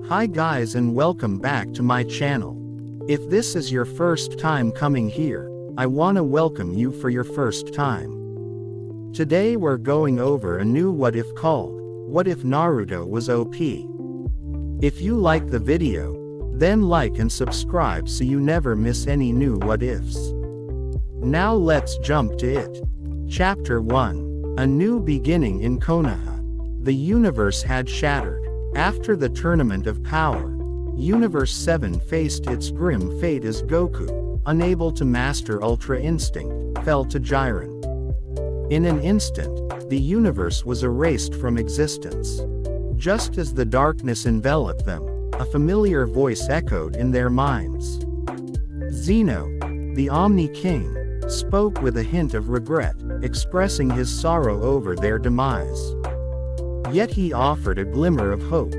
Hi guys and welcome back to my channel. If this is your first time coming here, I wanna welcome you for your first time. Today we're going over a new what if called, What If Naruto Was OP? If you like the video, then like and subscribe so you never miss any new what ifs. Now let's jump to it. Chapter 1. A New Beginning in Konoha. The universe had shattered. After the Tournament of Power, Universe 7 faced its grim fate as Goku, unable to master Ultra Instinct, fell to Jiren. In an instant, the universe was erased from existence. Just as the darkness enveloped them, a familiar voice echoed in their minds. Zeno, the Omni King, spoke with a hint of regret, expressing his sorrow over their demise. Yet he offered a glimmer of hope.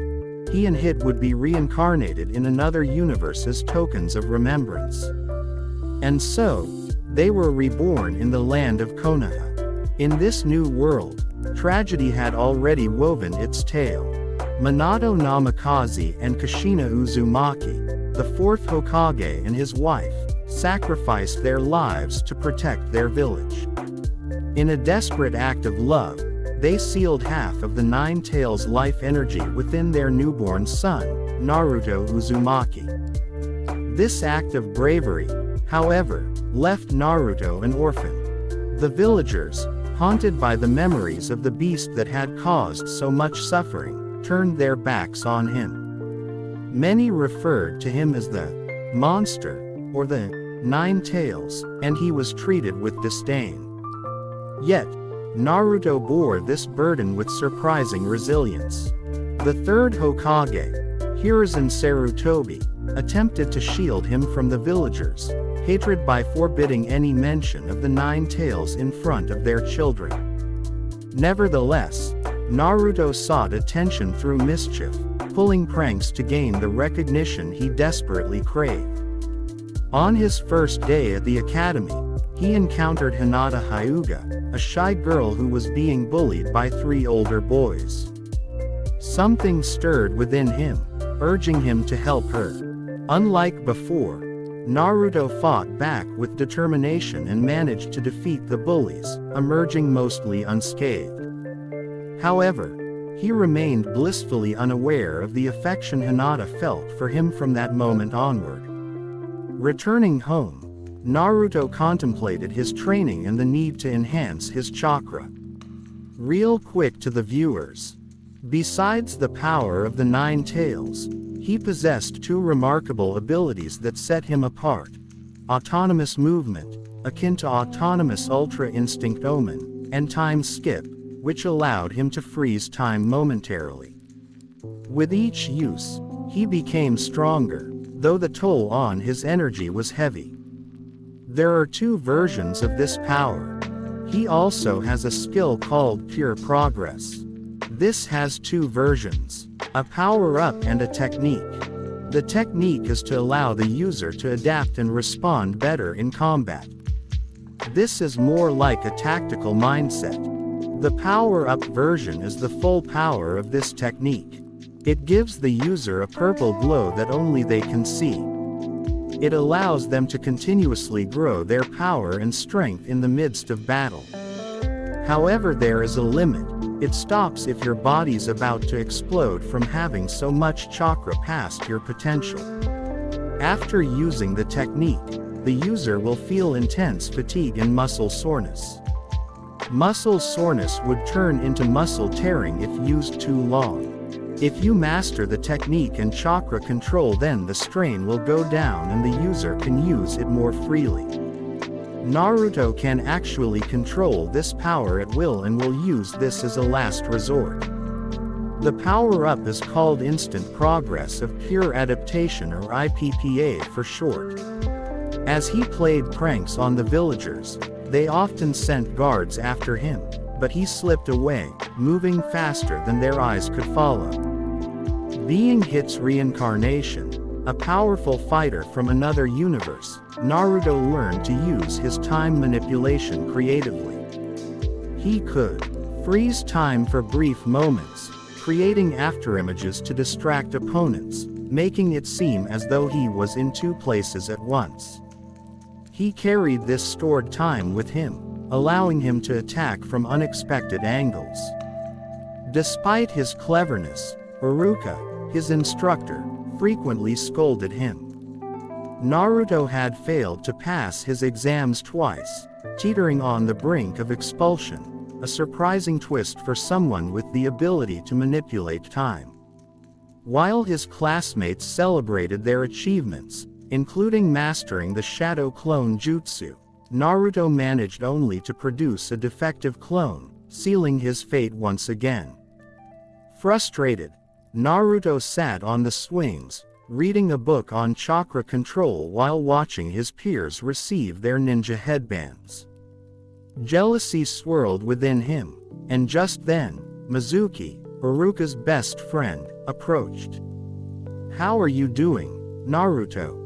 He and Hit would be reincarnated in another universe as tokens of remembrance. And so, they were reborn in the land of Konoha. In this new world, tragedy had already woven its tale. Minato Namikaze and Kushina Uzumaki, the fourth Hokage and his wife, sacrificed their lives to protect their village. In a desperate act of love, they sealed half of the Nine Tails life energy within their newborn son, Naruto Uzumaki. This act of bravery, however, left Naruto an orphan. The villagers, haunted by the memories of the beast that had caused so much suffering, turned their backs on him. Many referred to him as the monster, or the Nine Tails, and he was treated with disdain. Yet, Naruto bore this burden with surprising resilience. The third Hokage, Hiruzen Sarutobi, attempted to shield him from the villagers' hatred by forbidding any mention of the Nine Tails in front of their children. Nevertheless, Naruto sought attention through mischief, pulling pranks to gain the recognition he desperately craved. On his first day at the academy, he encountered Hinata Hyuga, a shy girl who was being bullied by 3 older boys. Something stirred within him, urging him to help her. Unlike before, Naruto fought back with determination and managed to defeat the bullies, emerging mostly unscathed. However, he remained blissfully unaware of the affection Hinata felt for him from that moment onward. Returning home, Naruto contemplated his training and the need to enhance his chakra. Real quick to the viewers. Besides the power of the Nine Tails, he possessed 2 remarkable abilities that set him apart. Autonomous movement, akin to autonomous Ultra Instinct Omen, and Timeskip, which allowed him to freeze time momentarily. With each use, he became stronger, though the toll on his energy was heavy. There are 2 versions of this power. He also has a skill called Pure Progress. This has 2 versions, a power-up and a technique. The technique is to allow the user to adapt and respond better in combat. This is more like a tactical mindset. The power-up version is the full power of this technique. It gives the user a purple glow that only they can see. It allows them to continuously grow their power and strength in the midst of battle. However, there is a limit. It stops if your body's about to explode from having so much chakra past your potential. After using the technique, the user will feel intense fatigue and muscle soreness. Muscle soreness would turn into muscle tearing if used too long. If you master the technique and chakra control, then the strain will go down and the user can use it more freely. Naruto can actually control this power at will and will use this as a last resort. The power-up is called Instant Progress of Pure Adaptation, or IPPA for short. As he played pranks on the villagers, they often sent guards after him, but he slipped away, moving faster than their eyes could follow. Being Hit's reincarnation, a powerful fighter from another universe, Naruto learned to use his time manipulation creatively. He could freeze time for brief moments, creating afterimages to distract opponents, making it seem as though he was in two places at once. He carried this stored time with him, allowing him to attack from unexpected angles. Despite his cleverness, Iruka, his instructor, frequently scolded him. Naruto had failed to pass his exams twice, teetering on the brink of expulsion, a surprising twist for someone with the ability to manipulate time. While his classmates celebrated their achievements, including mastering the Shadow Clone Jutsu, Naruto managed only to produce a defective clone, sealing his fate once again. Frustrated, Naruto sat on the swings, reading a book on chakra control while watching his peers receive their ninja headbands. Jealousy swirled within him, and just then, Mizuki, Iruka's best friend, approached. "How are you doing, Naruto?"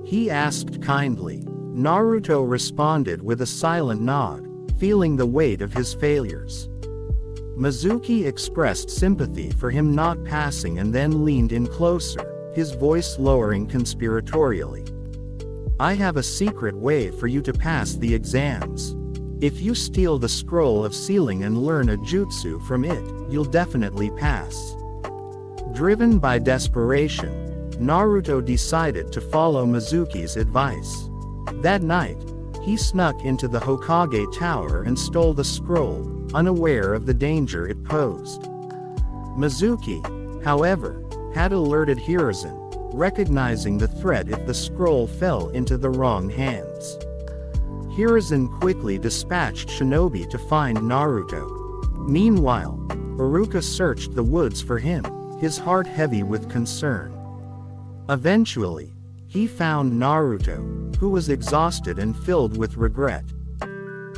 he asked kindly. Naruto responded with a silent nod, feeling the weight of his failures. Mizuki expressed sympathy for him not passing and then leaned in closer, his voice lowering conspiratorially. "I have a secret way for you to pass the exams. If you steal the scroll of sealing and learn a jutsu from it, you'll definitely pass." Driven by desperation, Naruto decided to follow Mizuki's advice. That night, he snuck into the Hokage Tower and stole the scroll, unaware of the danger it posed. Mizuki, however, had alerted Hiruzen, recognizing the threat if the scroll fell into the wrong hands. Hiruzen quickly dispatched shinobi to find Naruto. Meanwhile, Iruka searched the woods for him, his heart heavy with concern. Eventually, he found Naruto, who was exhausted and filled with regret.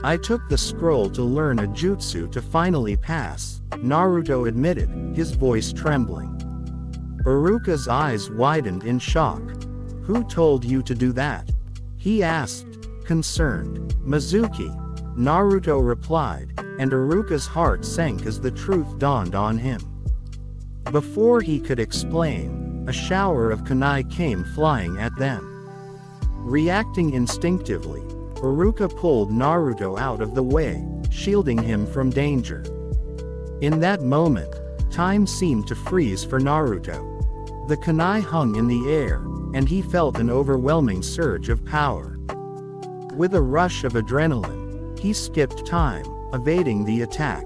"I took the scroll to learn a jutsu to finally pass," Naruto admitted, his voice trembling. Iruka's eyes widened in shock. "Who told you to do that?" he asked, concerned. "Mizuki," Naruto replied, and Iruka's heart sank as the truth dawned on him. Before he could explain, a shower of kunai came flying at them. Reacting instinctively, Iruka pulled Naruto out of the way, shielding him from danger. In that moment, time seemed to freeze for Naruto. The kunai hung in the air, and he felt an overwhelming surge of power. With a rush of adrenaline, he skipped time, evading the attack.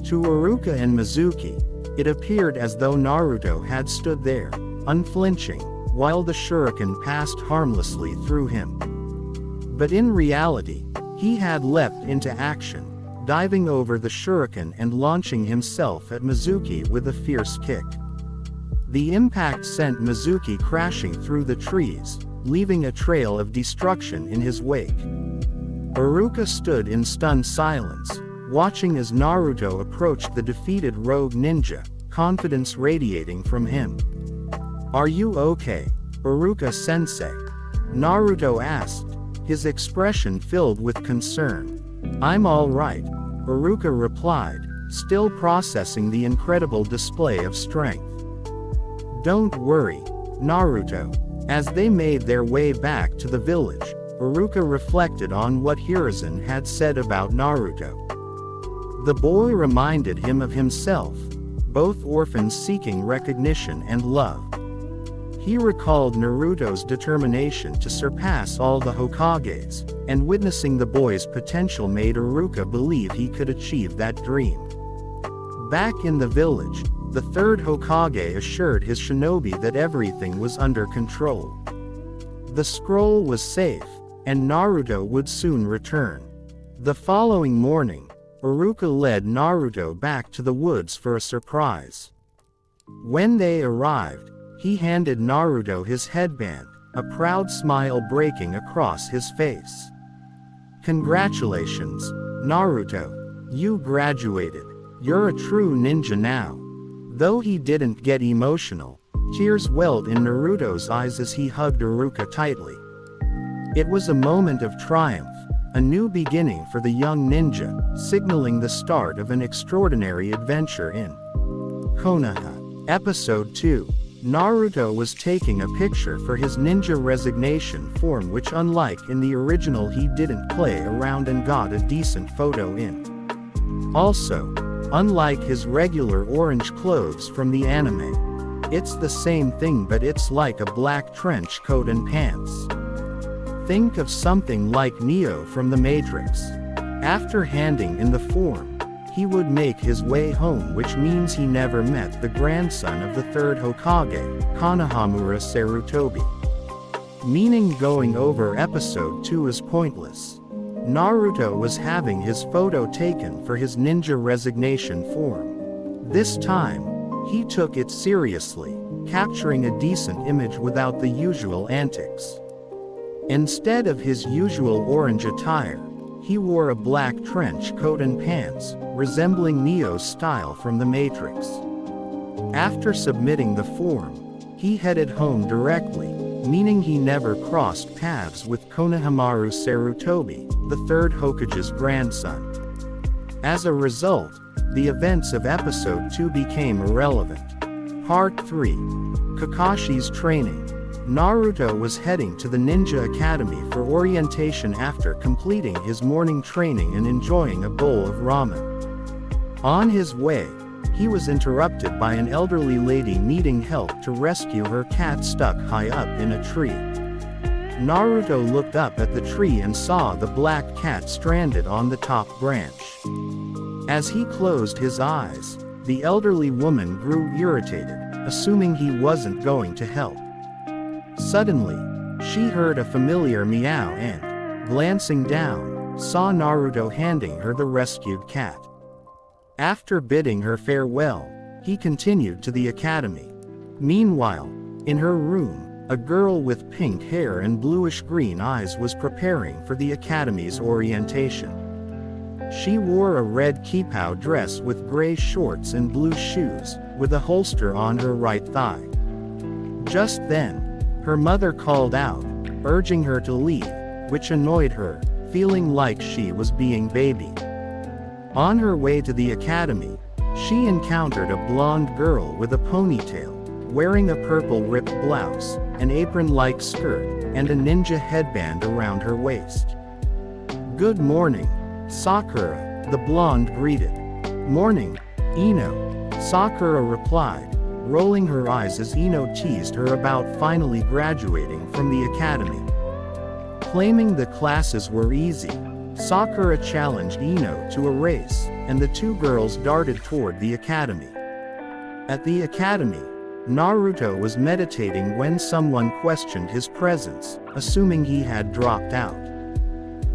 To Iruka and Mizuki, it appeared as though Naruto had stood there, unflinching, while the shuriken passed harmlessly through him. But in reality, he had leapt into action, diving over the shuriken and launching himself at Mizuki with a fierce kick. The impact sent Mizuki crashing through the trees, leaving a trail of destruction in his wake. Iruka stood in stunned silence, watching as Naruto approached the defeated rogue ninja, confidence radiating from him. "Are you okay, Iruka-sensei?" Naruto asked, his expression filled with concern. "I'm all right," Iruka replied, still processing the incredible display of strength. "Don't worry, Naruto." As they made their way back to the village, Iruka reflected on what Hiruzen had said about Naruto. The boy reminded him of himself, both orphans seeking recognition and love. He recalled Naruto's determination to surpass all the Hokages, and witnessing the boy's potential made Iruka believe he could achieve that dream. Back in the village, the third Hokage assured his shinobi that everything was under control. The scroll was safe, and Naruto would soon return. The following morning, Iruka led Naruto back to the woods for a surprise. When they arrived, he handed Naruto his headband, a proud smile breaking across his face. "Congratulations, Naruto. You graduated. You're a true ninja now." Though he didn't get emotional, tears welled in Naruto's eyes as he hugged Iruka tightly. It was a moment of triumph, a new beginning for the young ninja, signaling the start of an extraordinary adventure in Konoha. Episode 2. Naruto was taking a picture for his ninja resignation form, which unlike in the original he didn't play around and got a decent photo in. Also, unlike his regular orange clothes from the anime, it's the same thing but it's like a black trench coat and pants. Think of something like Neo from the Matrix. After handing in the form, he would make his way home, which means he never met the grandson of the third Hokage, Konohamura Sarutobi. Meaning going over episode 2 is pointless. Naruto was having his photo taken for his ninja resignation form. This time, he took it seriously, capturing a decent image without the usual antics. Instead of his usual orange attire, he wore a black trench coat and pants, resembling Neo's style from the Matrix. After submitting the form, he headed home directly, meaning he never crossed paths with Konohamaru Sarutobi, the third Hokage's grandson. As a result, the events of episode 2 became irrelevant. Part 3. Kakashi's training. Naruto was heading to the Ninja Academy for orientation after completing his morning training and enjoying a bowl of ramen. On his way, he was interrupted by an elderly lady needing help to rescue her cat stuck high up in a tree. Naruto looked up at the tree and saw the black cat stranded on the top branch. As he closed his eyes, the elderly woman grew irritated, assuming he wasn't going to help. Suddenly, she heard a familiar meow and, glancing down, saw Naruto handing her the rescued cat. After bidding her farewell, he continued to the academy. Meanwhile, in her room, a girl with pink hair and bluish-green eyes was preparing for the academy's orientation. She wore a red kipao dress with gray shorts and blue shoes, with a holster on her right thigh. Just then, her mother called out, urging her to leave, which annoyed her, feeling like she was being babied. On her way to the academy, she encountered a blonde girl with a ponytail, wearing a purple ripped blouse, an apron-like skirt, and a ninja headband around her waist. "Good morning, Sakura," the blonde greeted. "Morning, Ino," Sakura replied, rolling her eyes as Ino teased her about finally graduating from the academy. Claiming the classes were easy, Sakura challenged Ino to a race, and the two girls darted toward the academy. At the academy, Naruto was meditating when someone questioned his presence, assuming he had dropped out.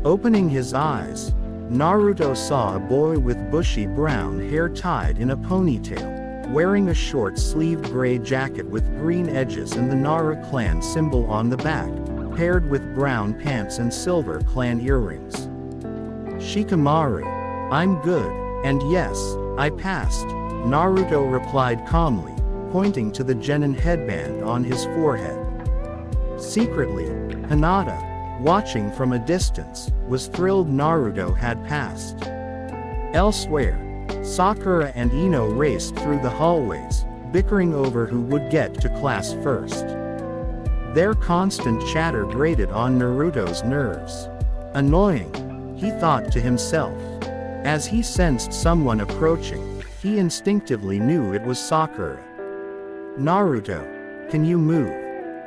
Opening his eyes, Naruto saw a boy with bushy brown hair tied in a ponytail, wearing a short-sleeved gray jacket with green edges and the Nara clan symbol on the back, paired with brown pants and silver clan earrings. "Shikamaru, I'm good, and yes, I passed," Naruto replied calmly, pointing to the genin headband on his forehead. Secretly, Hinata, watching from a distance, was thrilled Naruto had passed. Elsewhere, Sakura and Ino raced through the hallways, bickering over who would get to class first. Their constant chatter grated on Naruto's nerves. Annoying, he thought to himself. As he sensed someone approaching, he instinctively knew it was Sakura. "Naruto, can you move?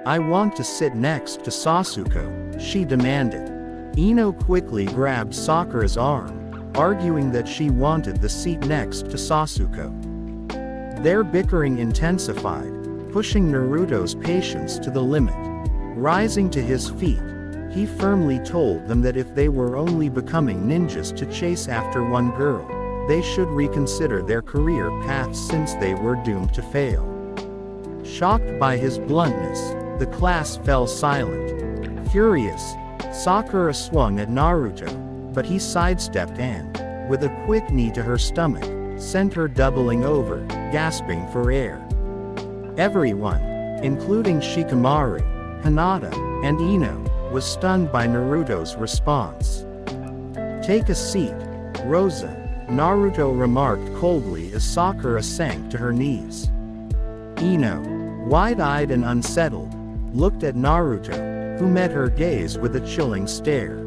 I want to sit next to Sasuke," she demanded. Ino quickly grabbed Sakura's arm, arguing that she wanted the seat next to Sasuke. Their bickering intensified, pushing Naruto's patience to the limit. Rising to his feet, he firmly told them that if they were only becoming ninjas to chase after one girl, they should reconsider their career paths since they were doomed to fail. Shocked by his bluntness, the class fell silent. Furious, Sakura swung at Naruto, but he sidestepped and, with a quick knee to her stomach, sent her doubling over, gasping for air. Everyone, including Shikamaru, Hinata, and Ino, was stunned by Naruto's response. "Take a seat, Rosa," Naruto remarked coldly as Sakura sank to her knees. Ino, wide-eyed and unsettled, looked at Naruto, who met her gaze with a chilling stare.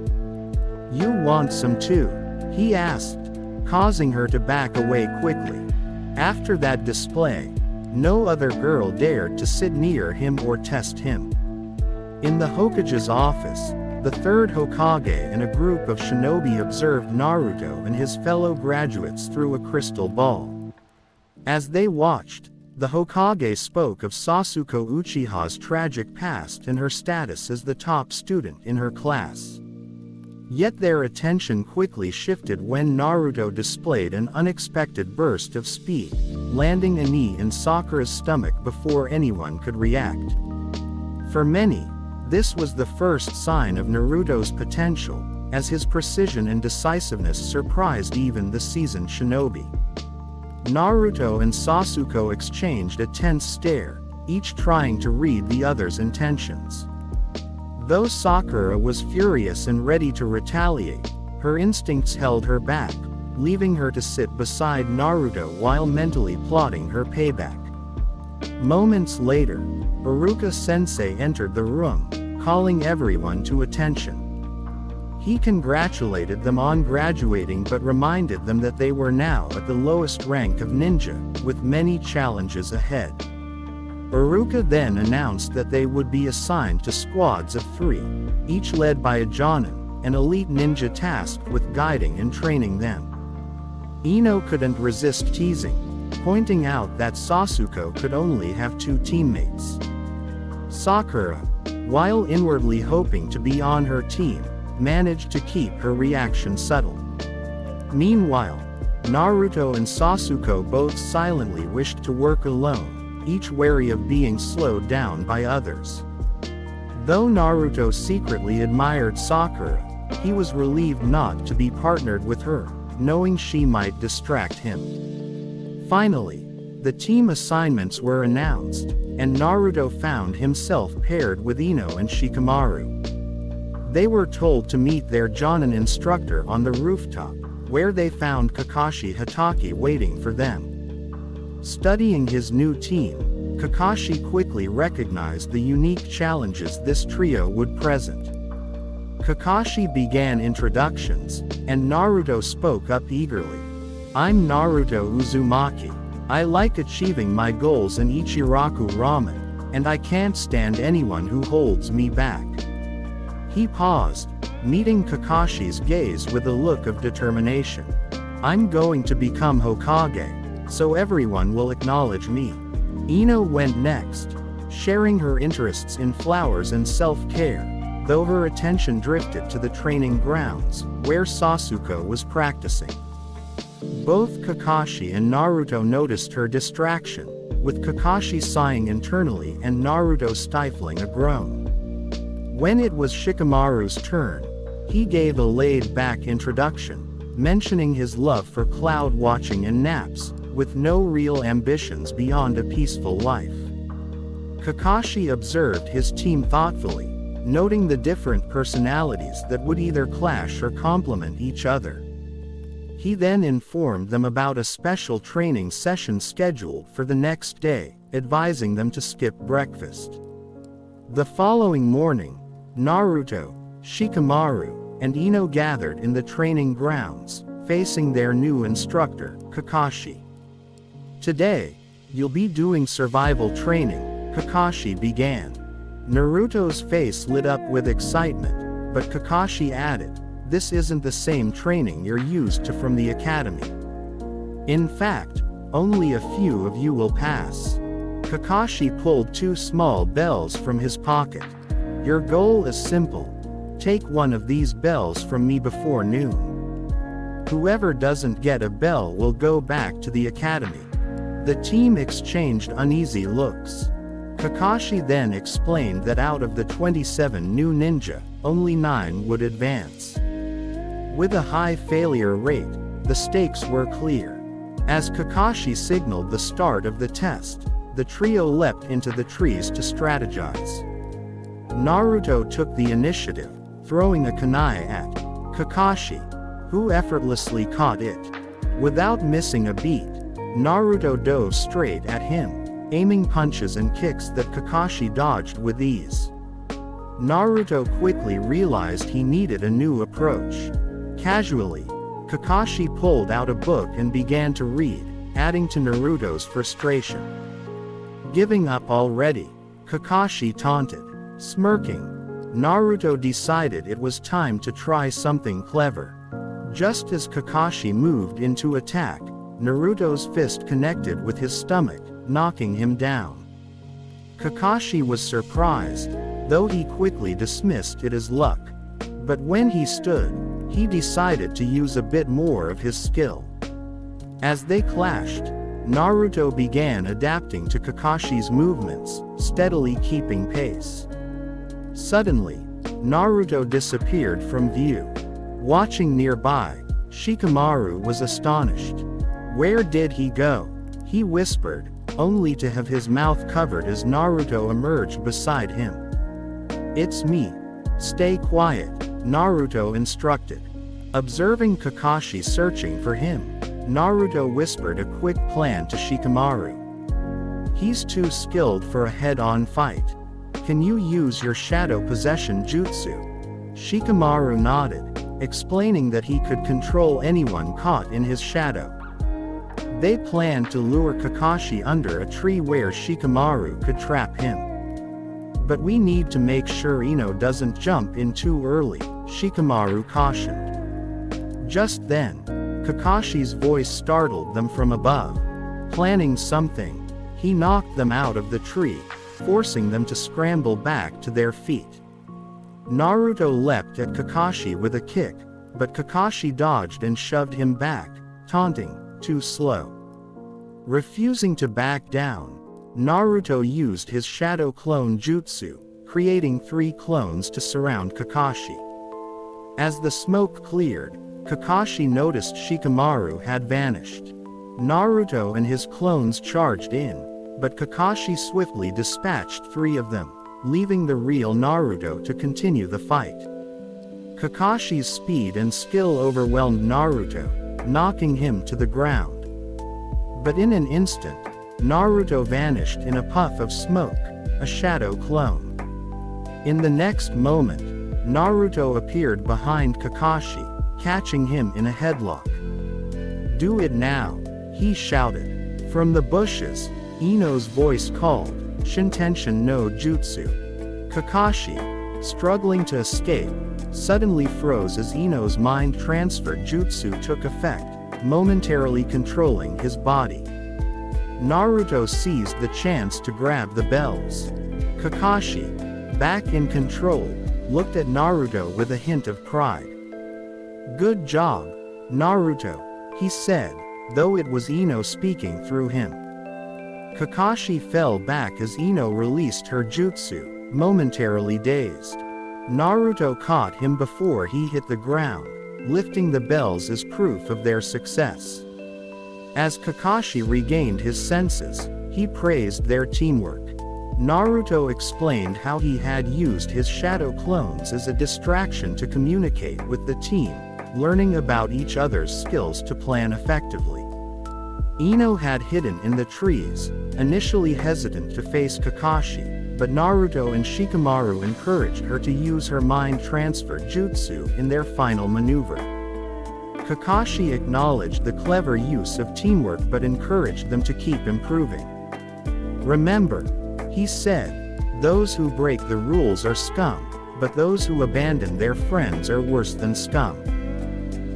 "You want some too?" he asked, causing her to back away quickly. After that display, no other girl dared to sit near him or test him. In the Hokage's office, the third Hokage and a group of shinobi observed Naruto and his fellow graduates through a crystal ball. As they watched, the Hokage spoke of Sasuke Uchiha's tragic past and her status as the top student in her class. Yet their attention quickly shifted when Naruto displayed an unexpected burst of speed, landing a knee in Sakura's stomach before anyone could react. For many, this was the first sign of Naruto's potential, as his precision and decisiveness surprised even the seasoned shinobi. Naruto and Sasuke exchanged a tense stare, each trying to read the other's intentions. Though Sakura was furious and ready to retaliate, her instincts held her back, leaving her to sit beside Naruto while mentally plotting her payback. Moments later, Iruka-sensei entered the room, calling everyone to attention. He congratulated them on graduating but reminded them that they were now at the lowest rank of ninja, with many challenges ahead. Iruka then announced that they would be assigned to squads of 3, each led by a Jonin, an elite ninja tasked with guiding and training them. Ino couldn't resist teasing, pointing out that Sasuke could only have 2 teammates. Sakura, while inwardly hoping to be on her team, managed to keep her reaction subtle. Meanwhile, Naruto and Sasuke both silently wished to work alone, each wary of being slowed down by others. Though Naruto secretly admired Sakura, he was relieved not to be partnered with her, knowing she might distract him. Finally, the team assignments were announced, and Naruto found himself paired with Ino and Shikamaru. They were told to meet their Jonin instructor on the rooftop, where they found Kakashi Hatake waiting for them. Studying his new team, Kakashi quickly recognized the unique challenges this trio would present. Kakashi began introductions, and Naruto spoke up eagerly. "I'm Naruto Uzumaki. I like achieving my goals in Ichiraku Ramen, and I can't stand anyone who holds me back." He paused, meeting Kakashi's gaze with a look of determination. "I'm going to become Hokage, so everyone will acknowledge me." Ino went next, sharing her interests in flowers and self-care, though her attention drifted to the training grounds, where Sasuke was practicing. Both Kakashi and Naruto noticed her distraction, with Kakashi sighing internally and Naruto stifling a groan. When it was Shikamaru's turn, he gave a laid-back introduction, mentioning his love for cloud watching and naps, with no real ambitions beyond a peaceful life. Kakashi observed his team thoughtfully, noting the different personalities that would either clash or complement each other. He then informed them about a special training session scheduled for the next day, advising them to skip breakfast. The following morning, Naruto, Shikamaru, and Ino gathered in the training grounds, facing their new instructor, Kakashi. "Today, you'll be doing survival training," Kakashi began. Naruto's face lit up with excitement, but Kakashi added, "This isn't the same training you're used to from the academy. In fact, only a few of you will pass." Kakashi pulled 2 small bells from his pocket. "Your goal is simple. Take one of these bells from me before noon. Whoever doesn't get a bell will go back to the academy." The team exchanged uneasy looks. Kakashi then explained that out of the 27 new ninja, only 9 would advance. With a high failure rate, the stakes were clear. As Kakashi signaled the start of the test, the trio leapt into the trees to strategize. Naruto took the initiative, throwing a kunai at Kakashi, who effortlessly caught it. Without missing a beat, Naruto dove straight at him, aiming punches and kicks that Kakashi dodged with ease. Naruto quickly realized he needed a new approach. Casually, Kakashi pulled out a book and began to read, adding to Naruto's frustration. Giving up already? Kakashi taunted. Smirking, Naruto decided it was time to try something clever. Just as Kakashi moved into attack, Naruto's fist connected with his stomach, knocking him down. Kakashi was surprised, though he quickly dismissed it as luck. But when he stood, he decided to use a bit more of his skill. As they clashed, Naruto began adapting to Kakashi's movements, steadily keeping pace. Suddenly, Naruto disappeared from view. Watching nearby, Shikamaru was astonished. "Where did he go?" he whispered, only to have his mouth covered as Naruto emerged beside him. "It's me. Stay quiet," Naruto instructed. Observing Kakashi searching for him, Naruto whispered a quick plan to Shikamaru. "He's too skilled for a head-on fight. Can you use your shadow possession jutsu?" Shikamaru nodded, explaining that he could control anyone caught in his shadow. They planned to lure Kakashi under a tree where Shikamaru could trap him. "But we need to make sure Ino doesn't jump in too early," Shikamaru cautioned. Just then, Kakashi's voice startled them from above. Planning something, he knocked them out of the tree, forcing them to scramble back to their feet. Naruto leapt at Kakashi with a kick, but Kakashi dodged and shoved him back, taunting, "Too slow." Refusing to back down, Naruto used his shadow clone jutsu, creating 3 clones to surround Kakashi. As the smoke cleared, Kakashi noticed Shikamaru had vanished. Naruto and his clones charged in, but Kakashi swiftly dispatched 3 of them, leaving the real Naruto to continue the fight. Kakashi's speed and skill overwhelmed Naruto, knocking him to the ground. But in an instant, Naruto vanished in a puff of smoke, a shadow clone. In the next moment, Naruto appeared behind Kakashi, catching him in a headlock. "Do it now," he shouted. From the bushes, Ino's voice called, "Shintenshin no Jutsu." Kakashi, struggling to escape, suddenly froze as Ino's mind transfer jutsu took effect, momentarily controlling his body. Naruto seized the chance to grab the bells. Kakashi, back in control, looked at Naruto with a hint of pride. "Good job, Naruto," he said, though it was Ino speaking through him. Kakashi fell back as Ino released her jutsu, momentarily dazed. Naruto caught him before he hit the ground, lifting the bells as proof of their success. As Kakashi regained his senses, he praised their teamwork. Naruto explained how he had used his shadow clones as a distraction to communicate with the team, learning about each other's skills to plan effectively. Ino had hidden in the trees, initially hesitant to face Kakashi, but Naruto and Shikamaru encouraged her to use her mind transfer jutsu in their final maneuver. Kakashi acknowledged the clever use of teamwork but encouraged them to keep improving. "Remember," he said, "those who break the rules are scum, but those who abandon their friends are worse than scum."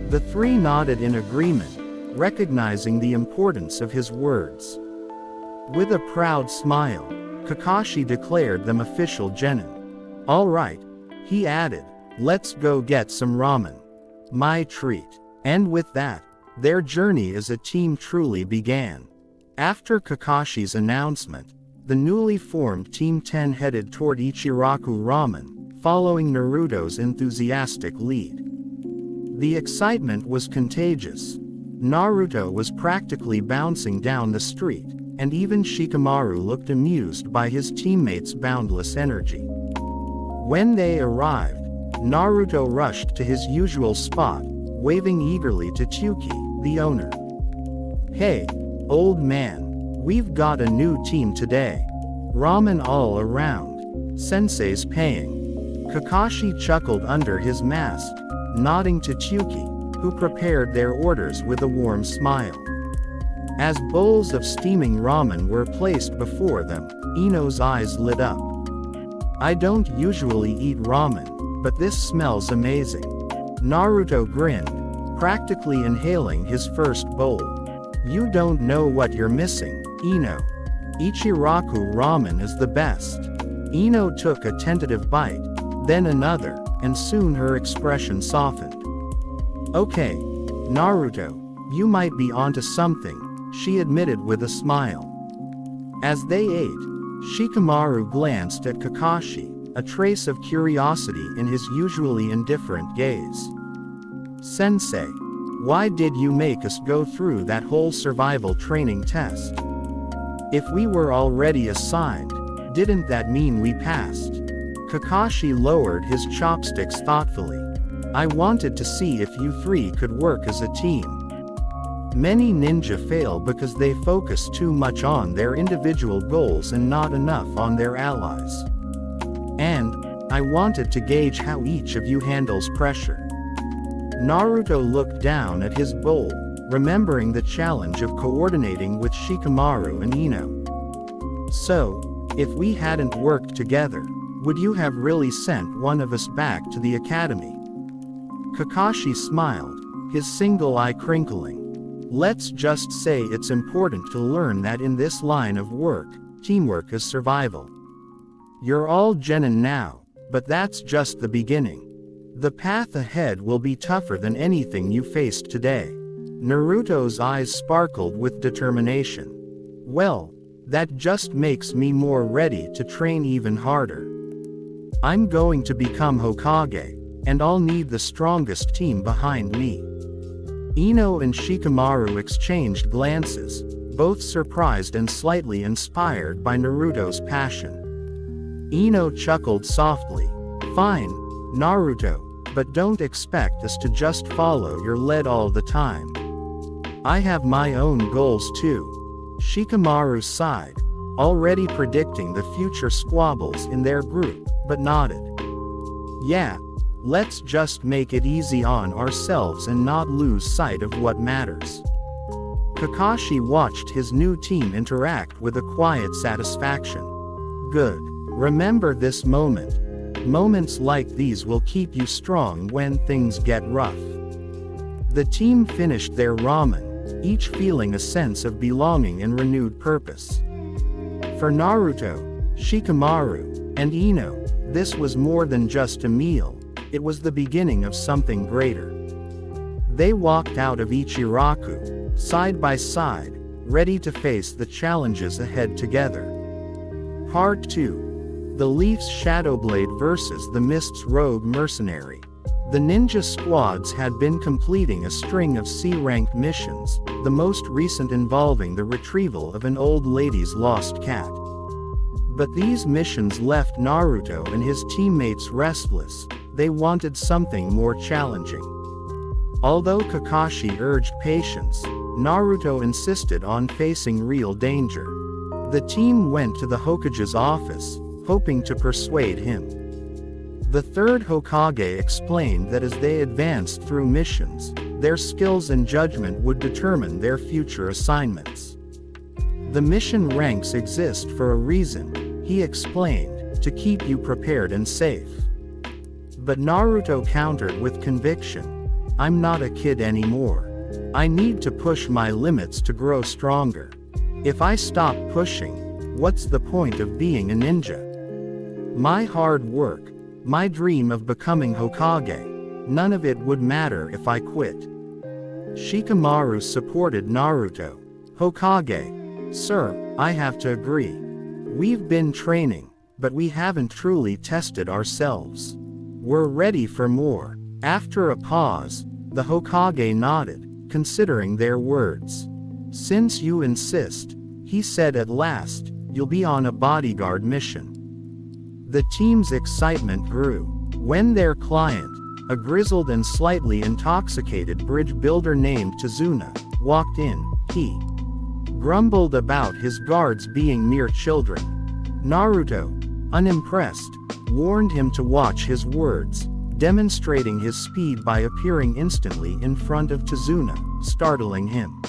The 3 nodded in agreement, recognizing the importance of his words. With a proud smile, Kakashi declared them official genin. "All right," he added, "let's go get some ramen. My treat." And with that, their journey as a team truly began. After Kakashi's announcement, the newly formed Team 10 headed toward Ichiraku Ramen, following Naruto's enthusiastic lead. The excitement was contagious. Naruto was practically bouncing down the street, and even Shikamaru looked amused by his teammates' boundless energy. When they arrived, Naruto rushed to his usual spot, waving eagerly to Tsuki, the owner. Hey, old man, we've got a new team today. Ramen all around. Sensei's paying. Kakashi chuckled under his mask, nodding to Chuki, who prepared their orders with a warm smile. As bowls of steaming ramen were placed before them, Ino's eyes lit up. I don't usually eat ramen, but this smells amazing. Naruto grinned, practically inhaling his first bowl. You don't know what you're missing, Ino. Ichiraku ramen is the best. Ino took a tentative bite, then another, and soon her expression softened. Okay, Naruto, you might be onto something, she admitted with a smile. As they ate, Shikamaru glanced at Kakashi, a trace of curiosity in his usually indifferent gaze. Sensei, why did you make us go through that whole survival training test? If we were already assigned, didn't that mean we passed? Kakashi lowered his chopsticks thoughtfully. I wanted to see if you three could work as a team. Many ninja fail because they focus too much on their individual goals and not enough on their allies. And, I wanted to gauge how each of you handles pressure. Naruto looked down at his bowl, remembering the challenge of coordinating with Shikamaru and Ino. So, if we hadn't worked together, would you have really sent one of us back to the academy? Kakashi smiled, his single eye crinkling. Let's just say it's important to learn that in this line of work, teamwork is survival. You're all genin now, but that's just the beginning. The path ahead will be tougher than anything you faced today. Naruto's eyes sparkled with determination. Well, that just makes me more ready to train even harder. I'm going to become Hokage, and I'll need the strongest team behind me. Ino and Shikamaru exchanged glances, both surprised and slightly inspired by Naruto's passion. Ino chuckled softly. Fine, Naruto, but don't expect us to just follow your lead all the time. I have my own goals too. Shikamaru sighed, already predicting the future squabbles in their group, but nodded. Yeah, let's just make it easy on ourselves and not lose sight of what matters. Kakashi watched his new team interact with a quiet satisfaction. Good. Remember this moment. Moments like these will keep you strong when things get rough. The team finished their ramen, each feeling a sense of belonging and renewed purpose. For Naruto, Shikamaru, and Ino, this was more than just a meal, it was the beginning of something greater. They walked out of Ichiraku, side by side, ready to face the challenges ahead together. Part 2. The Leaf's Shadowblade vs. the Mist's Rogue Mercenary. The ninja squads had been completing a string of C-ranked missions, the most recent involving the retrieval of an old lady's lost cat. But these missions left Naruto and his teammates restless, they wanted something more challenging. Although Kakashi urged patience, Naruto insisted on facing real danger. The team went to the Hokage's office, hoping to persuade him. The third Hokage explained that as they advanced through missions, their skills and judgment would determine their future assignments. The mission ranks exist for a reason, he explained, to keep you prepared and safe. But Naruto countered with conviction. I'm not a kid anymore. I need to push my limits to grow stronger. If I stop pushing, what's the point of being a ninja? My hard work, my dream of becoming Hokage, none of it would matter if I quit. Shikamaru supported Naruto. Hokage, sir, I have to agree. We've been training, but we haven't truly tested ourselves. We're ready for more. After a pause, the Hokage nodded, considering their words. Since you insist, he said at last, you'll be on a bodyguard mission. The team's excitement grew. When their client, a grizzled and slightly intoxicated bridge builder named Tazuna, walked in, He grumbled about his guards being mere children. Naruto, unimpressed, warned him to watch his words, demonstrating his speed by appearing instantly in front of Tazuna, startling him.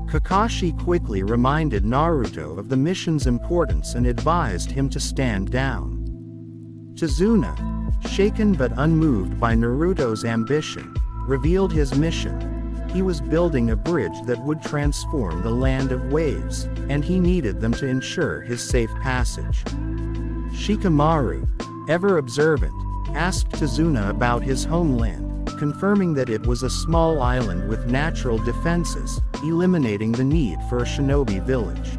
Kakashi quickly reminded Naruto of the mission's importance and advised him to stand down. Tazuna, shaken but unmoved by Naruto's ambition, revealed his mission. He was building a bridge that would transform the land of waves, and he needed them to ensure his safe passage. Shikamaru, ever observant, asked Tazuna about his homeland, confirming that it was a small island with natural defenses, eliminating the need for a shinobi village.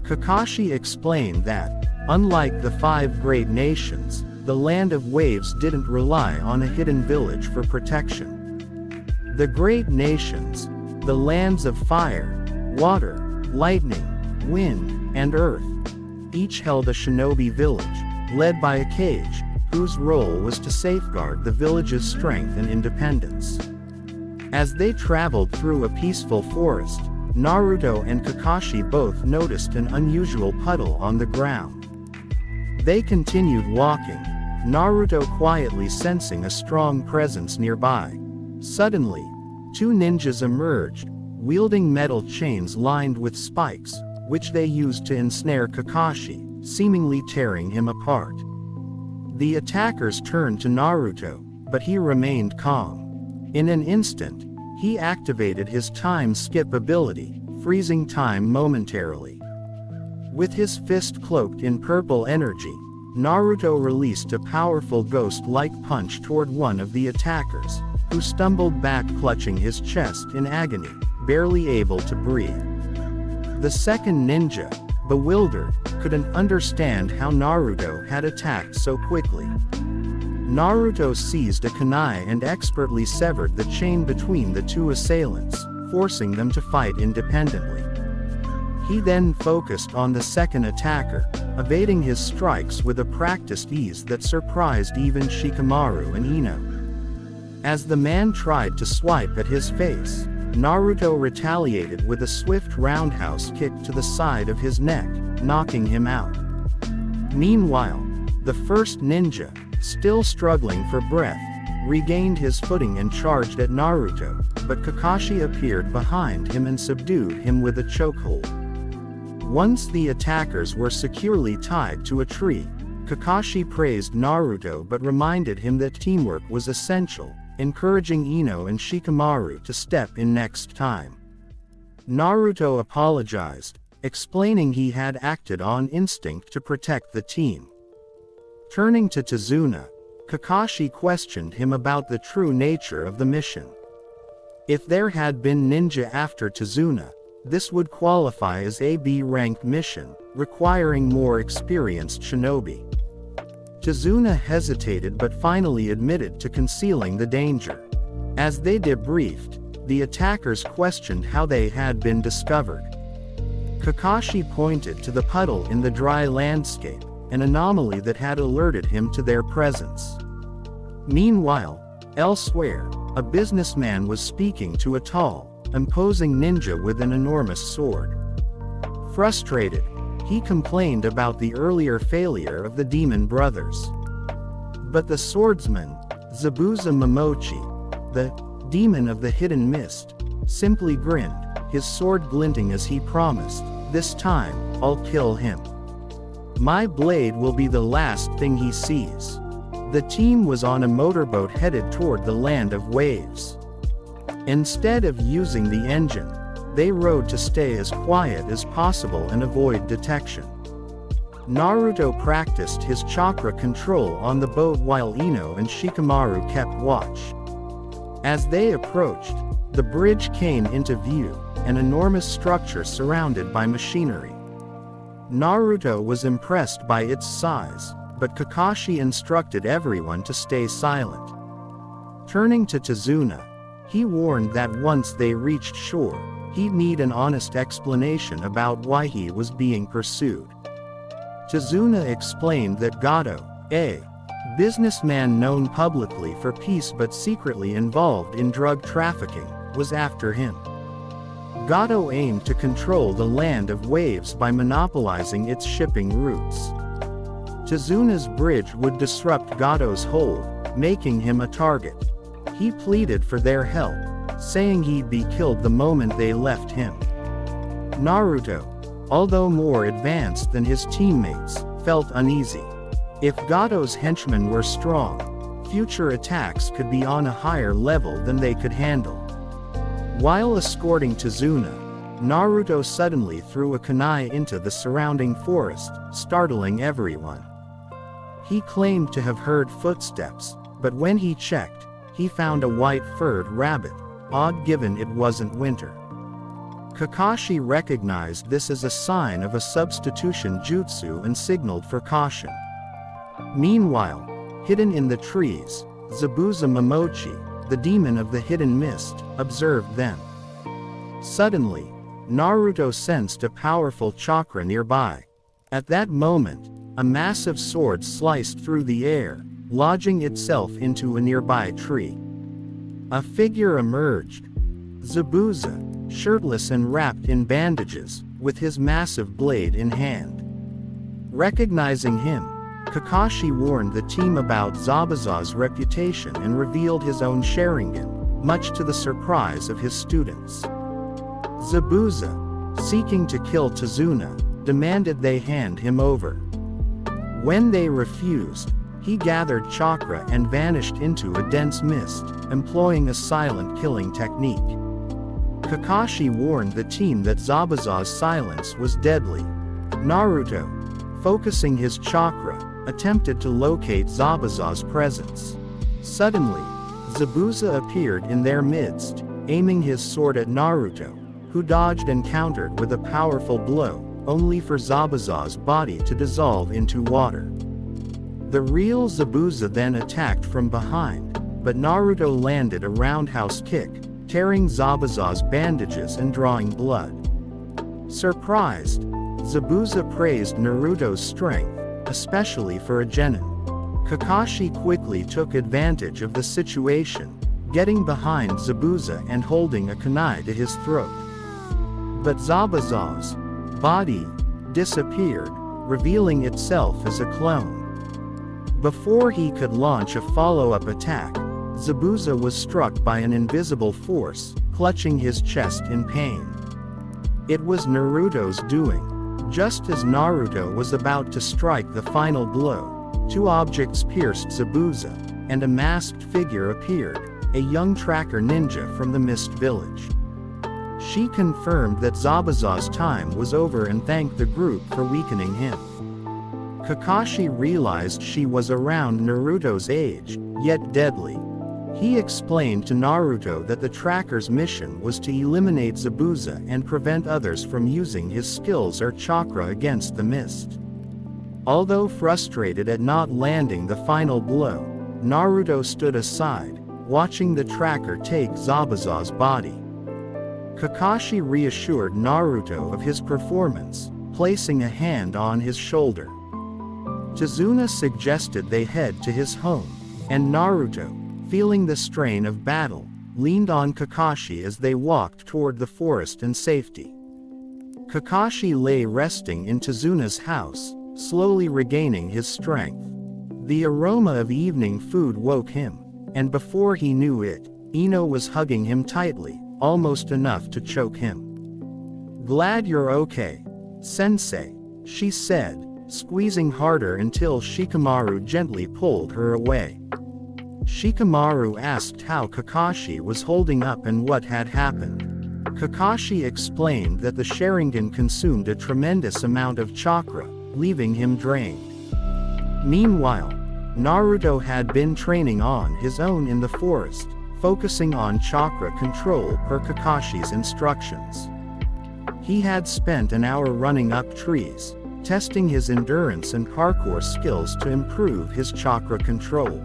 Kakashi explained that, unlike the 5 great nations, the land of waves didn't rely on a hidden village for protection. The great nations, the lands of fire, water, lightning, wind, and earth, each held a shinobi village, led by a Kage, whose role was to safeguard the village's strength and independence. As they traveled through a peaceful forest, Naruto and Kakashi both noticed an unusual puddle on the ground. They continued walking, Naruto quietly sensing a strong presence nearby. Suddenly, 2 ninjas emerged, wielding metal chains lined with spikes, which they used to ensnare Kakashi, seemingly tearing him apart. The attackers turned to Naruto, but he remained calm. In an instant, he activated his time skip ability, freezing time momentarily. With his fist cloaked in purple energy, Naruto released a powerful ghost-like punch toward one of the attackers, who stumbled back clutching his chest in agony, barely able to breathe. The second ninja, bewildered, couldn't understand how Naruto had attacked so quickly. Naruto seized a kunai and expertly severed the chain between the 2 assailants, forcing them to fight independently. He then focused on the second attacker, evading his strikes with a practiced ease that surprised even Shikamaru and Ino. As the man tried to swipe at his face, Naruto retaliated with a swift roundhouse kick to the side of his neck, knocking him out. Meanwhile, the first ninja, still struggling for breath, regained his footing and charged at Naruto, but Kakashi appeared behind him and subdued him with a chokehold. Once the attackers were securely tied to a tree, Kakashi praised Naruto but reminded him that teamwork was essential, encouraging Ino and Shikamaru to step in next time. Naruto apologized, explaining he had acted on instinct to protect the team. Turning to Tazuna, Kakashi questioned him about the true nature of the mission. If there had been ninja after Tazuna, this would qualify as a B-rank mission, requiring more experienced shinobi. Tazuna hesitated but finally admitted to concealing the danger. As they debriefed, the attackers questioned how they had been discovered. Kakashi pointed to the puddle in the dry landscape, an anomaly that had alerted him to their presence. Meanwhile, elsewhere, a businessman was speaking to a tall, imposing ninja with an enormous sword. Frustrated, he complained about the earlier failure of the demon brothers. But the swordsman, Zabuza Momochi, the demon of the hidden mist, simply grinned, his sword glinting as he promised, "This time, I'll kill him. My blade will be the last thing he sees." The team was on a motorboat headed toward the land of waves. Instead of using the engine, they rowed to stay as quiet as possible and avoid detection. Naruto practiced his chakra control on the boat while Ino and Shikamaru kept watch. As they approached, the bridge came into view, an enormous structure surrounded by machinery. Naruto was impressed by its size, but Kakashi instructed everyone to stay silent. Turning to Tazuna, he warned that once they reached shore, he'd need an honest explanation about why he was being pursued. Tazuna explained that Gato, a businessman known publicly for peace but secretly involved in drug trafficking, was after him. Gato aimed to control the land of waves by monopolizing its shipping routes. Tizuna's bridge would disrupt Gato's hold, making him a target. He pleaded for their help, saying he'd be killed the moment they left him. Naruto, although more advanced than his teammates, felt uneasy. If Gato's henchmen were strong, future attacks could be on a higher level than they could handle. While escorting Tizuna, Naruto suddenly threw a kunai into the surrounding forest, startling everyone. He claimed to have heard footsteps, but when he checked, he found a white-furred rabbit, odd given it wasn't winter. Kakashi recognized this as a sign of a substitution jutsu and signaled for caution. Meanwhile, hidden in the trees, Zabuza Momochi, the demon of the hidden mist, observed them. Suddenly, Naruto sensed a powerful chakra nearby. At that moment, a massive sword sliced through the air, lodging itself into a nearby tree. A figure emerged. Zabuza, shirtless and wrapped in bandages, with his massive blade in hand. Recognizing him, Kakashi warned the team about Zabuza's reputation and revealed his own Sharingan, much to the surprise of his students. Zabuza, seeking to kill Tizuna, demanded they hand him over. When they refused, he gathered chakra and vanished into a dense mist, employing a silent killing technique. Kakashi warned the team that Zabuza's silence was deadly. Naruto, focusing his chakra, attempted to locate Zabuza's presence. Suddenly, Zabuza appeared in their midst, aiming his sword at Naruto, who dodged and countered with a powerful blow, only for Zabuza's body to dissolve into water. The real Zabuza then attacked from behind, but Naruto landed a roundhouse kick, tearing Zabuza's bandages and drawing blood. Surprised, Zabuza praised Naruto's strength, especially for a genin. Kakashi quickly took advantage of the situation, getting behind Zabuza and holding a kunai to his throat. But Zabuza's body disappeared, revealing itself as a clone. Before he could launch a follow-up attack, Zabuza was struck by an invisible force, clutching his chest in pain. It was Naruto's doing. Just as Naruto was about to strike the final blow, two objects pierced Zabuza, and a masked figure appeared, a young tracker ninja from the Mist Village. She confirmed that Zabuza's time was over and thanked the group for weakening him. Kakashi realized she was around Naruto's age, yet deadly. He explained to Naruto that the tracker's mission was to eliminate Zabuza and prevent others from using his skills or chakra against the mist. Although frustrated at not landing the final blow, Naruto stood aside, watching the tracker take Zabuza's body. Kakashi reassured Naruto of his performance, placing a hand on his shoulder. Tizuna suggested they head to his home, and Naruto, feeling the strain of battle, leaned on Kakashi as they walked toward the forest and safety. Kakashi lay resting in Tizuna's house, slowly regaining his strength. The aroma of evening food woke him, and before he knew it, Ino was hugging him tightly, almost enough to choke him. "Glad you're okay, Sensei," she said, squeezing harder until Shikamaru gently pulled her away. Shikamaru asked how Kakashi was holding up and what had happened. Kakashi explained that the Sharingan consumed a tremendous amount of chakra, leaving him drained. Meanwhile, Naruto had been training on his own in the forest, focusing on chakra control per Kakashi's instructions. He had spent an hour running up trees, testing his endurance and parkour skills to improve his chakra control.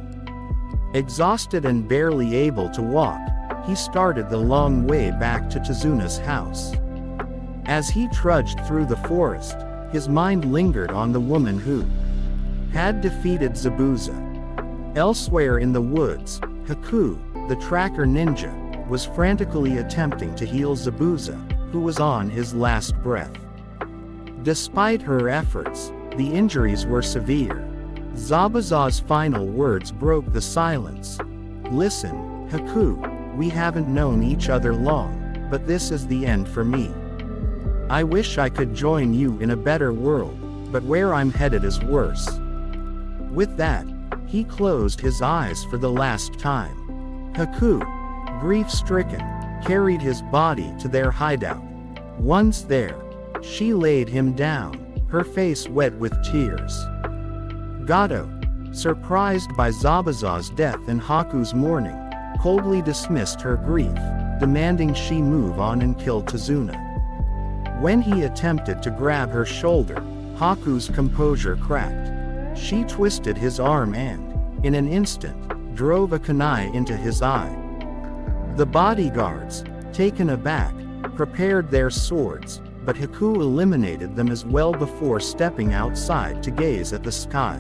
Exhausted and barely able to walk, he started the long way back to Tizuna's house. As he trudged through the forest, his mind lingered on the woman who had defeated Zabuza. Elsewhere in the woods, Haku, the tracker ninja, was frantically attempting to heal Zabuza, who was on his last breath. Despite her efforts, the injuries were severe. Zabuza's final words broke the silence. "Listen, Haku, we haven't known each other long, but this is the end for me. I wish I could join you in a better world, but where I'm headed is worse." With that, he closed his eyes for the last time. Haku, grief-stricken, carried his body to their hideout. Once there, she laid him down, her face wet with tears. Gato, surprised by Zabuza's death and Haku's mourning, coldly dismissed her grief, demanding she move on and kill Tazuna. When he attempted to grab her shoulder, Haku's composure cracked. She twisted his arm and, in an instant, drove a kunai into his eye. The bodyguards, taken aback, prepared their swords, but Haku eliminated them as well before stepping outside to gaze at the sky.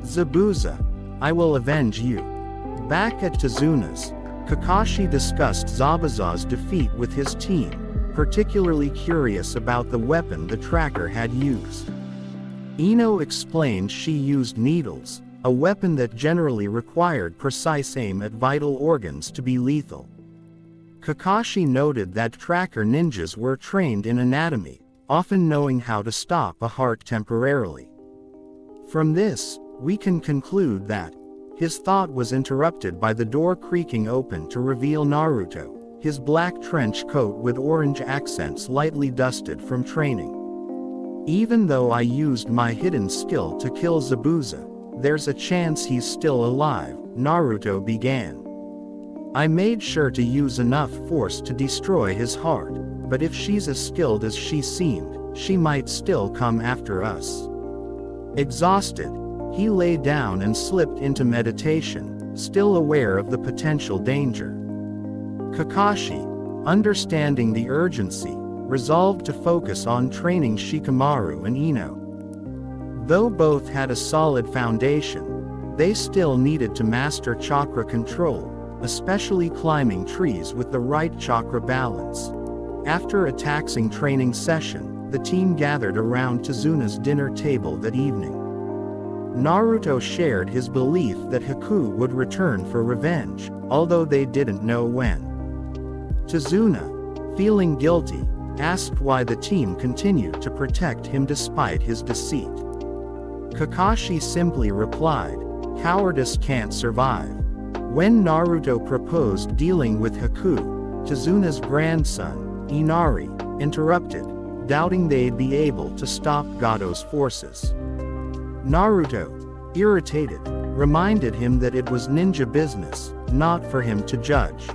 "Zabuza, I will avenge you." Back at Tazuna's, Kakashi discussed Zabuza's defeat with his team, particularly curious about the weapon the tracker had used. Ino explained she used needles, a weapon that generally required precise aim at vital organs to be lethal. Kakashi noted that tracker ninjas were trained in anatomy, often knowing how to stop a heart temporarily. From this, we can conclude that his thought was interrupted by the door creaking open to reveal Naruto, his black trench coat with orange accents lightly dusted from training. "Even though I used my hidden skill to kill Zabuza, there's a chance he's still alive," Naruto began. "I made sure to use enough force to destroy his heart, but if she's as skilled as she seemed, she might still come after us." Exhausted, he lay down and slipped into meditation, still aware of the potential danger. Kakashi, understanding the urgency, resolved to focus on training Shikamaru and Ino. Though both had a solid foundation, they still needed to master chakra control, especially climbing trees with the right chakra balance. After a taxing training session, the team gathered around Tazuna's dinner table that evening. Naruto shared his belief that Haku would return for revenge, although they didn't know when. Tazuna, feeling guilty, asked why the team continued to protect him despite his deceit. Kakashi simply replied, "Cowardice can't survive." When Naruto proposed dealing with Haku, Tazuna's grandson, Inari, interrupted, doubting they'd be able to stop Gato's forces. Naruto, irritated, reminded him that it was ninja business, not for him to judge.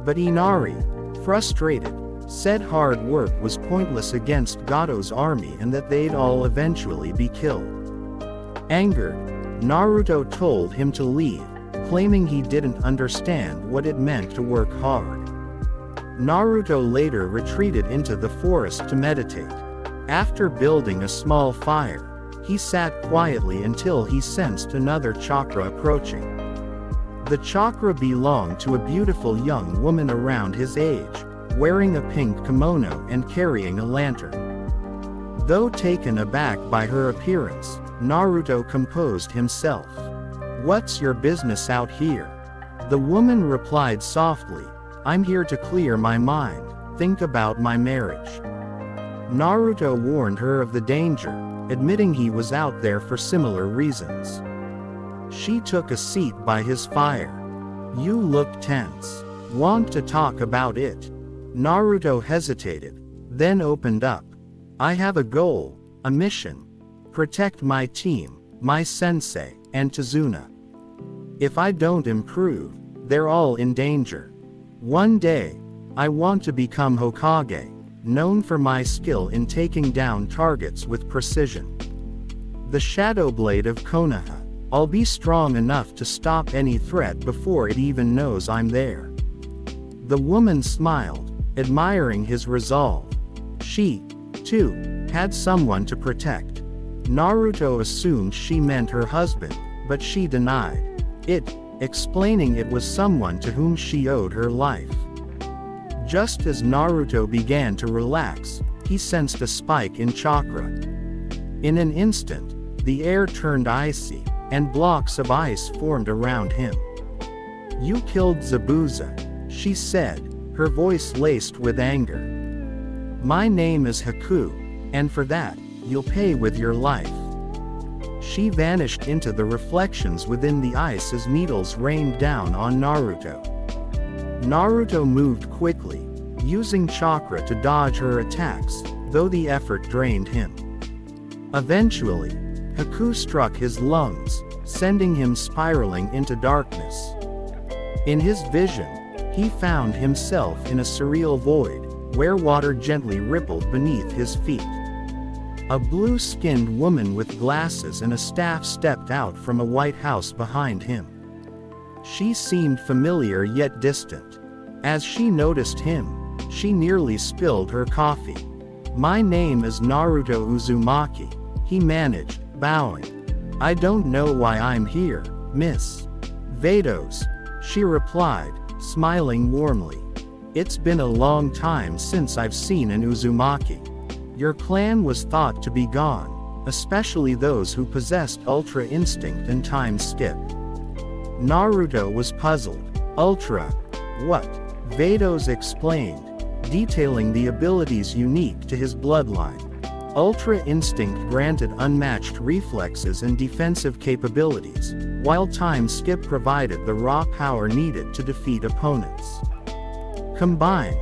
But Inari, frustrated, said hard work was pointless against Gato's army and that they'd all eventually be killed. Angered, Naruto told him to leave, claiming he didn't understand what it meant to work hard. Naruto later retreated into the forest to meditate. After building a small fire, he sat quietly until he sensed another chakra approaching. The chakra belonged to a beautiful young woman around his age, wearing a pink kimono and carrying a lantern. Though taken aback by her appearance, Naruto composed himself. "What's your business out here?" The woman replied softly, "I'm here to clear my mind, think about my marriage." Naruto warned her of the danger, admitting he was out there for similar reasons. She took a seat by his fire. "You look tense. Want to talk about it?" Naruto hesitated, then opened up. "I have a goal, a mission. Protect my team, my sensei, and Tazuna. If I don't improve, they're all in danger. One day, I want to become Hokage, known for my skill in taking down targets with precision. The Shadow Blade of Konoha. I'll be strong enough to stop any threat before it even knows I'm there." The woman smiled, admiring his resolve. She, too, had someone to protect. Naruto assumed she meant her husband, but she denied it, explaining it was someone to whom she owed her life. Just as Naruto began to relax, he sensed a spike in chakra. In an instant, the air turned icy, and blocks of ice formed around him. "You killed Zabuza," she said, her voice laced with anger. "My name is Haku, and for that, you'll pay with your life." She vanished into the reflections within the ice as needles rained down on Naruto. Naruto moved quickly, using chakra to dodge her attacks, though the effort drained him. Eventually, Haku struck his lungs, sending him spiraling into darkness. In his vision, he found himself in a surreal void, where water gently rippled beneath his feet. A blue-skinned woman with glasses and a staff stepped out from a white house behind him. She seemed familiar yet distant. As she noticed him, she nearly spilled her coffee. "My name is Naruto Uzumaki," he managed, bowing. "I don't know why I'm here, Miss Vados," she replied, smiling warmly. "It's been a long time since I've seen an Uzumaki. Your clan was thought to be gone, especially those who possessed Ultra Instinct and Timeskip." Naruto was puzzled. "Ultra? What?" Vados explained, detailing the abilities unique to his bloodline. Ultra Instinct granted unmatched reflexes and defensive capabilities, while Timeskip provided the raw power needed to defeat opponents. Combined,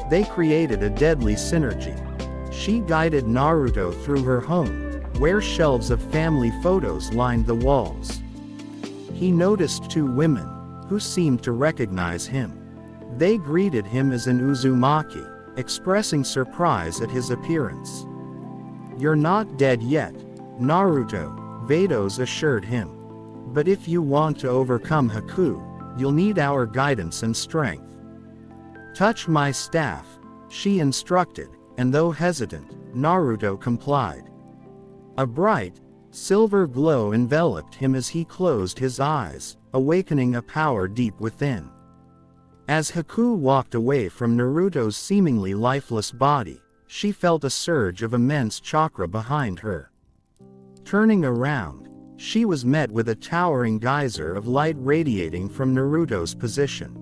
they created a deadly synergy. She guided Naruto through her home, where shelves of family photos lined the walls. He noticed two women, who seemed to recognize him. They greeted him as an Uzumaki, expressing surprise at his appearance. "You're not dead yet, Naruto," Vados assured him. "But if you want to overcome Haku, you'll need our guidance and strength." "Touch my staff," she instructed, and though hesitant, Naruto complied. A bright, silver glow enveloped him as he closed his eyes, awakening a power deep within. As Haku walked away from Naruto's seemingly lifeless body, she felt a surge of immense chakra behind her. Turning around, she was met with a towering geyser of light radiating from Naruto's position.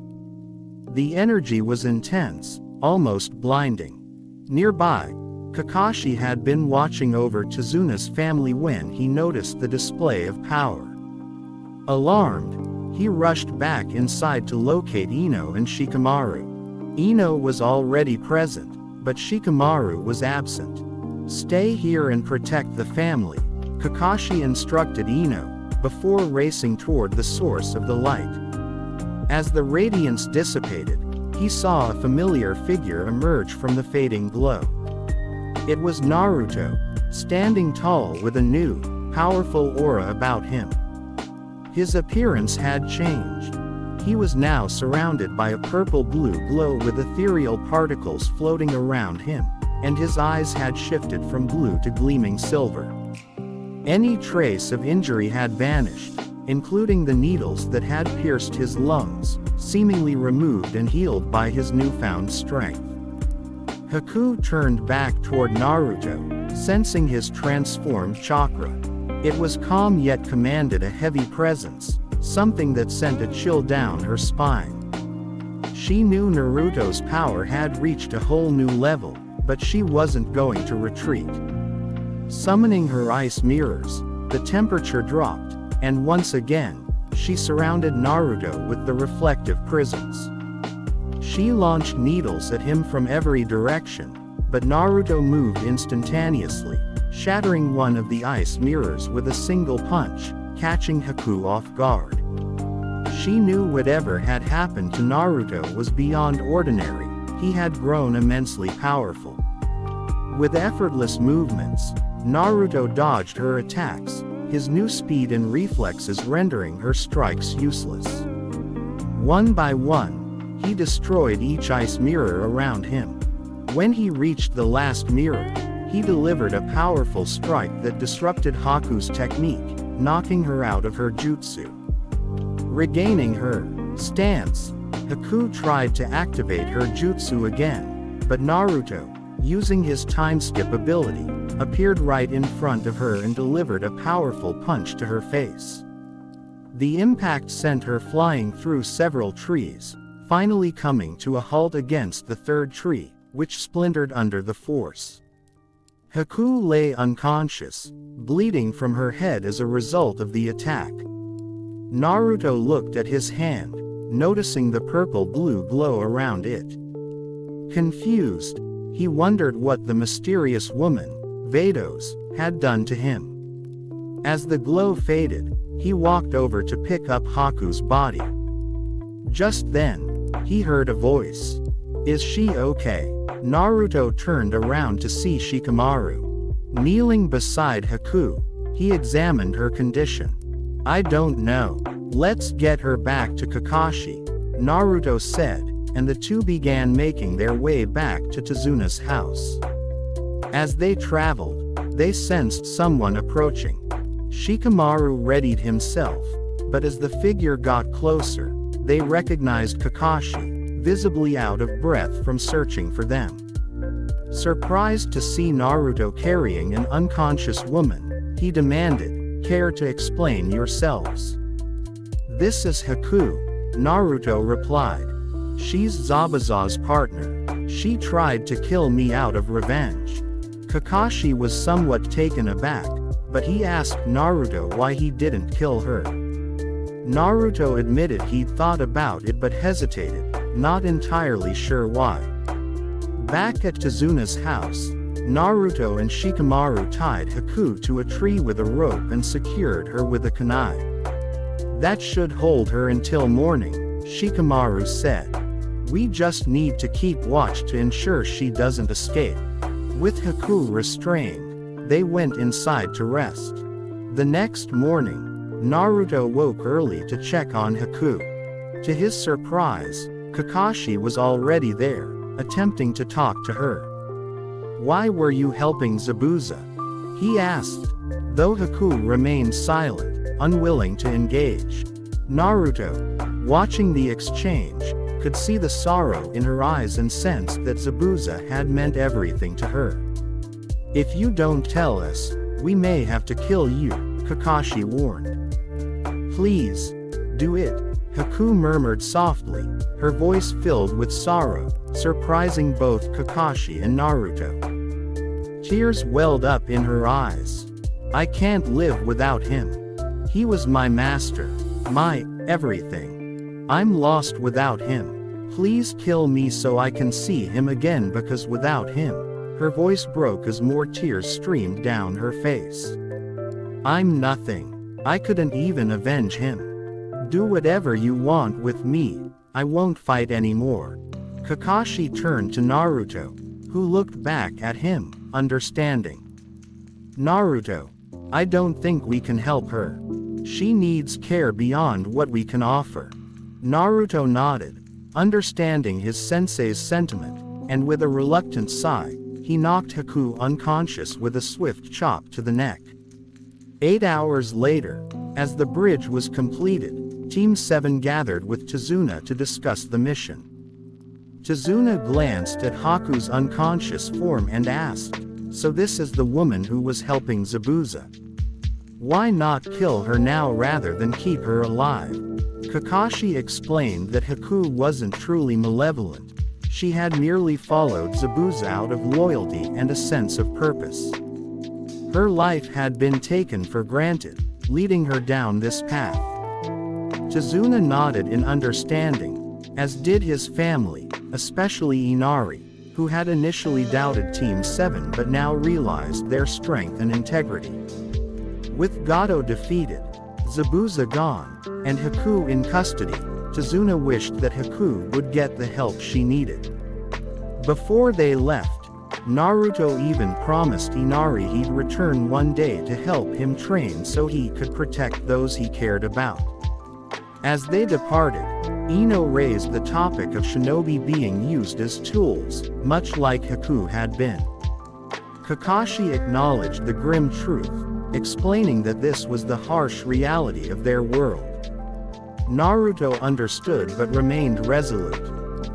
The energy was intense, almost blinding. Nearby, Kakashi had been watching over Chizuna's family when he noticed the display of power. Alarmed, he rushed back inside to locate Ino and Shikamaru. Ino was already present, but Shikamaru was absent. "Stay here and protect the family," Kakashi instructed Ino, before racing toward the source of the light. As the radiance dissipated, he saw a familiar figure emerge from the fading glow. It was Naruto, standing tall with a new, powerful aura about him. His appearance had changed. He was now surrounded by a purple-blue glow with ethereal particles floating around him, and his eyes had shifted from blue to gleaming silver. Any trace of injury had vanished, including the needles that had pierced his lungs, seemingly removed and healed by his newfound strength. Haku turned back toward Naruto, sensing his transformed chakra. It was calm yet commanded a heavy presence, something that sent a chill down her spine. She knew Naruto's power had reached a whole new level, but she wasn't going to retreat. Summoning her ice mirrors, the temperature dropped, and once again, she surrounded Naruto with the reflective prisms. She launched needles at him from every direction, but Naruto moved instantaneously, shattering one of the ice mirrors with a single punch, catching Haku off guard. She knew whatever had happened to Naruto was beyond ordinary. He had grown immensely powerful. With effortless movements, Naruto dodged her attacks, his new speed and reflexes rendering her strikes useless. One by one, he destroyed each ice mirror around him. When he reached the last mirror, he delivered a powerful strike that disrupted Haku's technique, knocking her out of her jutsu. Regaining her stance, Haku tried to activate her jutsu again, but Naruto, using his Timeskip ability, appeared right in front of her and delivered a powerful punch to her face. The impact sent her flying through several trees, finally coming to a halt against the third tree, which splintered under the force. Haku lay unconscious, bleeding from her head as a result of the attack. Naruto looked at his hand, noticing the purple-blue glow around it. Confused, he wondered what the mysterious woman, Vados, had done to him. As the glow faded, he walked over to pick up Haku's body. Just then, he heard a voice. "Is she okay?" Naruto turned around to see Shikamaru. Kneeling beside Haku, he examined her condition. "I don't know. Let's get her back to Kakashi," Naruto said, and the two began making their way back to Tizuna's house. As they traveled, they sensed someone approaching. Shikamaru readied himself, but as the figure got closer, they recognized Kakashi, visibly out of breath from searching for them. Surprised to see Naruto carrying an unconscious woman, he demanded, "Care to explain yourselves?" "This is Haku," Naruto replied. "She's Zabuza's partner. She tried to kill me out of revenge." Kakashi was somewhat taken aback, but he asked Naruto why he didn't kill her. Naruto admitted he'd thought about it but hesitated, not entirely sure why. Back at Tizuna's house, Naruto and Shikamaru tied Haku to a tree with a rope and secured her with a kunai. "That should hold her until morning," Shikamaru said. "We just need to keep watch to ensure she doesn't escape." With Haku restrained, they went inside to rest. The next morning, Naruto woke early to check on Haku. To his surprise, Kakashi was already there, attempting to talk to her. "Why were you helping Zabuza?" he asked, though Haku remained silent, unwilling to engage. Naruto, watching the exchange, could see the sorrow in her eyes and sensed that Zabuza had meant everything to her. "If you don't tell us, we may have to kill you," Kakashi warned. "Please, do it," Haku murmured softly, her voice filled with sorrow, surprising both Kakashi and Naruto. Tears welled up in her eyes. "I can't live without him. He was my master, my everything. I'm lost without him. Please kill me so I can see him again because without him," her voice broke as more tears streamed down her face. "I'm nothing. I couldn't even avenge him. Do whatever you want with me. I won't fight anymore." Kakashi turned to Naruto, who looked back at him, understanding. "Naruto, I don't think we can help her. She needs care beyond what we can offer." Naruto nodded, understanding his sensei's sentiment, and with a reluctant sigh, he knocked Haku unconscious with a swift chop to the neck. 8 hours later, as the bridge was completed, Team 7 gathered with Tizuna to discuss the mission. Tizuna glanced at Haku's unconscious form and asked, "So this is the woman who was helping Zabuza? Why not kill her now rather than keep her alive?" Kakashi explained that Haku wasn't truly malevolent. She had merely followed Zabuza out of loyalty and a sense of purpose. Her life had been taken for granted, leading her down this path. Tizuna nodded in understanding, as did his family, especially Inari, who had initially doubted Team 7 but now realized their strength and integrity. With Gato defeated, Zabuza gone, and Haku in custody, Tizuna wished that Haku would get the help she needed. Before they left, Naruto even promised Inari he'd return one day to help him train so he could protect those he cared about. As they departed, Ino raised the topic of shinobi being used as tools, much like Haku had been. Kakashi acknowledged the grim truth, explaining that this was the harsh reality of their world. Naruto understood but remained resolute.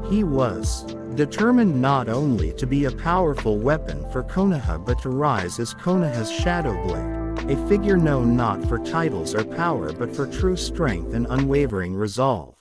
He was determined not only to be a powerful weapon for Konoha but to rise as Konoha's Shadow Blade, a figure known not for titles or power but for true strength and unwavering resolve.